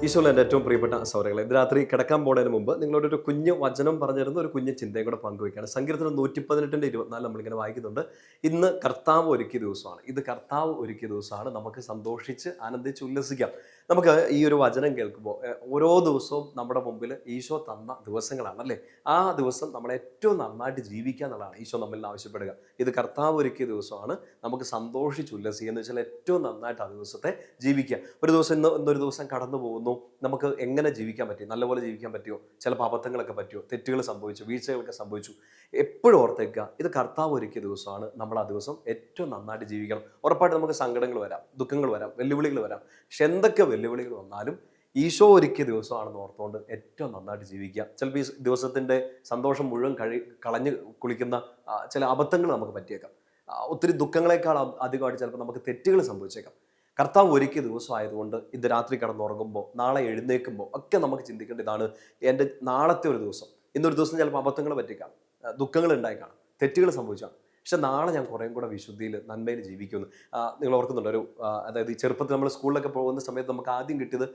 ഈശോയിൽ എൻ്റെ ഏറ്റവും പ്രിയപ്പെട്ട സൗരങ്ങളെ, ഇത് രാത്രി കിടക്കാൻ പോകുന്നതിന് മുമ്പ് നിങ്ങളോടൊരു കുഞ്ഞ് വചനം പറഞ്ഞിരുന്ന ഒരു കുഞ്ഞ് ചിന്തയും കൂടെ പങ്കുവയ്ക്കുകയാണ്. സങ്കീർത്തനം 118:24 നമ്മളിങ്ങനെ വായിക്കുന്നുണ്ട്. ഇന്ന് കർത്താവ് ഒരുക്കിയ ദിവസമാണ്. ഇത് കർത്താവ് ഒരുക്കിയ ദിവസമാണ്. നമുക്ക് സന്തോഷിച്ച് ആനന്ദിച്ച് ഉല്ലസിക്കാം. നമുക്ക് ഈ ഒരു വചനം കേൾക്കുമ്പോൾ ഓരോ ദിവസവും നമ്മുടെ മുമ്പിൽ ഈശോ തന്ന ദിവസങ്ങളാണ് അല്ലേ. ആ ദിവസം നമ്മളെ ഏറ്റവും നന്നായിട്ട് ജീവിക്കുക എന്നുള്ളതാണ് ഈശോ നമ്മളിൽ നിന്ന് ആവശ്യപ്പെടുക. ഇത് കർത്താവ് ഒരുക്കിയ ദിവസമാണ്. നമുക്ക് സന്തോഷിച്ച് ഉല്ലസിക്കുക എന്ന് വെച്ചാൽ ഏറ്റവും നന്നായിട്ട് ആ ദിവസത്തെ ജീവിക്കുക. ഒരു ദിവസം ഇന്നൊരു ദിവസം കടന്നു പോകുന്നു. നമുക്ക് എങ്ങനെ ജീവിക്കാൻ പറ്റും? നല്ലപോലെ ജീവിക്കാൻ പറ്റുമോ? ചിലപ്പോൾ അബദ്ധങ്ങളൊക്കെ പറ്റുമോ? തെറ്റുകൾ സംഭവിച്ചു, വീഴ്ചകളൊക്കെ സംഭവിച്ചു. എപ്പോഴും ഓർത്തേക്കുക, ഇത് കർത്താവ് ഒരുക്കിയ ദിവസമാണ്. നമ്മൾ ആ ദിവസം ഏറ്റവും നന്നായിട്ട് ജീവിക്കണം. ഉറപ്പായിട്ട് നമുക്ക് സങ്കടങ്ങൾ വരാം, ദുഃഖങ്ങൾ വരാം, വെല്ലുവിളികൾ വരാം. പക്ഷെ എന്തൊക്കെ വെല്ലുവിളികൾ വന്നാലും ഈശോ ഒരുക്കിയ ദിവസമാണെന്ന് ഓർത്തുകൊണ്ട് ഏറ്റവും നന്നായിട്ട് ജീവിക്കുക. ചിലപ്പോൾ ഈ ദിവസത്തിൻ്റെ സന്തോഷം മുഴുവൻ കളഞ്ഞ് കുളിക്കുന്ന ചില അബദ്ധങ്ങൾ നമുക്ക് പറ്റിയേക്കാം. ഒത്തിരി ദുഃഖങ്ങളെക്കാൾ അധികമായിട്ട് ചിലപ്പോൾ നമുക്ക് തെറ്റുകൾ സംഭവിച്ചേക്കാം. കർത്താവ് ഒരുക്കിയ ദിവസമായതുകൊണ്ട് ഇത് രാത്രി കിടന്നുറങ്ങുമ്പോൾ, നാളെ എഴുന്നേൽക്കുമ്പോൾ ഒക്കെ നമുക്ക് ചിന്തിക്കേണ്ട ഇതാണ്: എൻ്റെ നാളത്തെ ഒരു ദിവസം. ഇന്നൊരു ദിവസം ചിലപ്പോൾ അബദ്ധങ്ങൾ പറ്റിക്കാം, ദുഃഖങ്ങൾ ഉണ്ടായിക്കാണും, തെറ്റുകൾ സംഭവിച്ചാൽ. പക്ഷെ നാളെ ഞാൻ കുറേയും കൂടെ വിശുദ്ധിയിൽ, നന്മയിൽ ജീവിക്കുമെന്ന്. നിങ്ങൾ ഓർക്കുന്നുണ്ടോ? അതായത് ഈ ചെറുപ്പത്തിൽ നമ്മൾ സ്കൂളിലൊക്കെ പോകുന്ന സമയത്ത് നമുക്ക് ആദ്യം കിട്ടിയത്,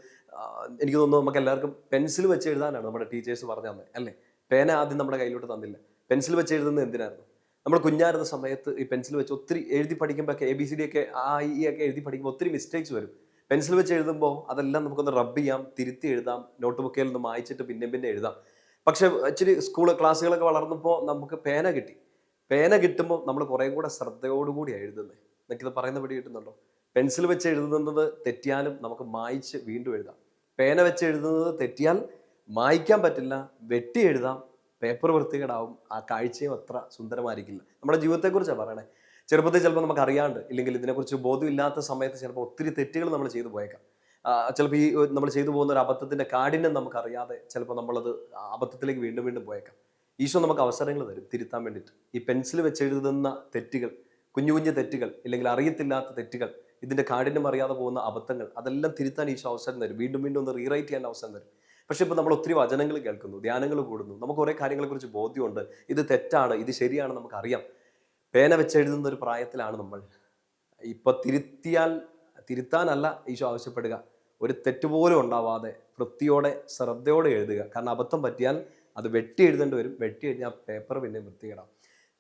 എനിക്ക് തോന്നുന്നു നമുക്ക് എല്ലാവർക്കും പെൻസിൽ വെച്ച് എഴുതാനാണ് നമ്മുടെ ടീച്ചേഴ്സ് പറഞ്ഞു തന്നെ അല്ലേ. പേന ആദ്യം നമ്മുടെ കയ്യിലോട്ട് തന്നില്ല. പെൻസിൽ വെച്ച് എഴുതുന്നത് എന്തിനായിരുന്നു? നമ്മൾ കുഞ്ഞായിരുന്ന സമയത്ത് ഈ പെൻസിൽ വെച്ച് ഒത്തിരി എഴുതി പഠിക്കുമ്പോൾ ഒക്കെ ABCD ഒക്കെ ഈ ഒക്കെ എഴുതി പഠിക്കുമ്പോൾ ഒത്തിരി മിസ്റ്റേക്സ് വരും. പെൻസിൽ വെച്ച് എഴുതുമ്പോൾ അതെല്ലാം നമുക്കൊന്ന് റബ്ബ് ചെയ്യാം, തിരുത്തി എഴുതാം, നോട്ട് ബുക്കിൽ നിന്ന് മായ്ച്ചിട്ട് പിന്നെ എഴുതാം. പക്ഷെ ഇച്ചിരി ക്ലാസ്സുകളൊക്കെ വളർന്നപ്പോൾ നമുക്ക് പേന കിട്ടി. പേന കിട്ടുമ്പോൾ നമ്മൾ കുറേ കൂടെ ശ്രദ്ധയോടുകൂടിയാണ് എഴുതുന്നത്. എനിക്കിത് പറയുന്ന പിടി കിട്ടുന്നുണ്ടോ? പെൻസിൽ വെച്ച് എഴുതുന്നത് തെറ്റിയാലും നമുക്ക് മായ്ച്ച് വീണ്ടും എഴുതാം. പേന വെച്ച് എഴുതുന്നത് തെറ്റിയാൽ മായ്ക്കാൻ പറ്റില്ല, വെട്ടി എഴുതാം, പേപ്പർ വൃത്തികേടാവും, ആ കാഴ്ചയും അത്ര സുന്ദരമായിരിക്കില്ല. നമ്മുടെ ജീവിതത്തെക്കുറിച്ചാണ് പറയണേ. ചെറുപ്പത്തിൽ ചിലപ്പോൾ നമുക്ക് അറിയാണ്ട്, ഇല്ലെങ്കിൽ ഇതിനെക്കുറിച്ച് ബോധമില്ലാത്ത സമയത്ത് ചിലപ്പോൾ ഒത്തിരി തെറ്റുകൾ നമ്മൾ ചെയ്തു പോയേക്കാം. ചിലപ്പോൾ ഈ നമ്മൾ ചെയ്തു പോകുന്ന ഒരു അബദ്ധത്തിൻ്റെ കാഠിന്യം നമുക്കറിയാതെ ചിലപ്പോൾ നമ്മളത് അബദ്ധത്തിലേക്ക് വീണ്ടും പോയേക്കാം. ഈശോ നമുക്ക് അവസരങ്ങൾ തരും തിരുത്താൻ വേണ്ടിയിട്ട്. ഈ പെൻസിൽ വെച്ച് എഴുതുന്ന തെറ്റുകൾ, കുഞ്ഞു തെറ്റുകൾ, ഇല്ലെങ്കിൽ അറിയത്തില്ലാത്ത തെറ്റുകൾ, ഇതിൻ്റെ കാഠിന്യം അറിയാതെ പോകുന്ന അബദ്ധങ്ങൾ, അതെല്ലാം തിരുത്താൻ ഈശോ അവസരം തരും. വീണ്ടും ഒന്ന് റീറൈറ്റ് ചെയ്യാൻ അവസരം തരും. പക്ഷെ ഇപ്പോൾ നമ്മൾ ഒത്തിരി വചനങ്ങൾ കേൾക്കുന്നു, ധ്യാനങ്ങൾ കൂടുന്നു, നമുക്ക് കുറേ കാര്യങ്ങളെക്കുറിച്ച് ബോധ്യമുണ്ട്. ഇത് തെറ്റാണ്, ഇത് ശരിയാണ്, നമുക്കറിയാം. പേന വെച്ചെഴുതുന്ന ഒരു പ്രായത്തിലാണ് നമ്മൾ. ഇപ്പം തിരുത്താനല്ല ഈശോ ആവശ്യപ്പെടുക, ഒരു തെറ്റുപോലും ഉണ്ടാവാതെ വൃത്തിയോടെ ശ്രദ്ധയോടെ എഴുതുക. കാരണം അബദ്ധം പറ്റിയാൽ അത് വെട്ടി എഴുതേണ്ടി വരും. വെട്ടി കഴിഞ്ഞാൽ പേപ്പർ പിന്നെ വൃത്തികേടാവും.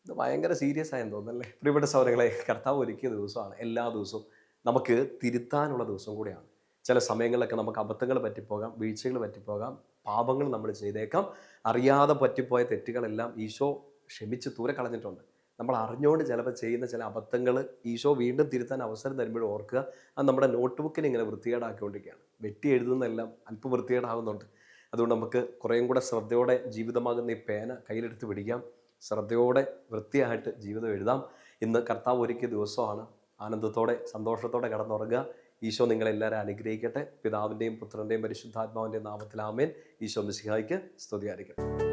ഇത് ഭയങ്കര സീരിയസ് ആയെന്ന് തോന്നുന്നല്ലേ. പ്രിയപ്പെട്ട സഹോദരങ്ങളെ, കർത്താവ് ഒരുക്കിയ ദിവസമാണ്. എല്ലാ ദിവസവും നമുക്ക് തിരുത്താനുള്ള ദിവസം കൂടിയാണ്. ചില സമയങ്ങളിലൊക്കെ നമുക്ക് അബദ്ധങ്ങൾ പറ്റിപ്പോകാം, വീഴ്ചകൾ പറ്റിപ്പോകാം, പാപങ്ങൾ നമ്മൾ ചെയ്തേക്കാം. അറിയാതെ പറ്റിപ്പോയ തെറ്റുകളെല്ലാം ഈശോ ക്ഷമിച്ച് ദൂരെ കളഞ്ഞിട്ടുണ്ട്. നമ്മൾ അറിഞ്ഞുകൊണ്ട് ചിലപ്പോൾ ചെയ്യുന്ന ചില അബദ്ധങ്ങൾ ഈശോ വീണ്ടും തിരുത്താൻ അവസരം തരുമ്പോൾ ഓർക്കുക, അത് നമ്മുടെ നോട്ട് ബുക്കിനെ ഇങ്ങനെ വൃത്തികേടാക്കിക്കൊണ്ടിരിക്കുകയാണ്. വെട്ടി എഴുതുന്നതെല്ലാം അല്പം വൃത്തികേടാകുന്നുണ്ട്. അതുകൊണ്ട് നമുക്ക് കുറേയും കൂടെ ശ്രദ്ധയോടെ ജീവിതമാകുന്ന ഈ പേന കയ്യിലെടുത്ത് പിടിക്കാം. ശ്രദ്ധയോടെ വൃത്തിയായിട്ട് ജീവിതം എഴുതാം. ഇന്ന് കർത്താവ് ഒരുക്കിയ ദിവസമാണ്. ആനന്ദത്തോടെ സന്തോഷത്തോടെ കടന്നുറങ്ങുക. ഈശോ നിങ്ങളെല്ലാവരും അനുഗ്രഹിക്കട്ടെ. പിതാവിൻ്റെയും പുത്രൻ്റെയും പരിശുദ്ധാത്മാവിൻ്റെയും നാമത്തിൽ ആമേൻ. ഈശോ മിശിഹായ്ക്ക് സ്തുതിയായിരിക്കട്ടെ.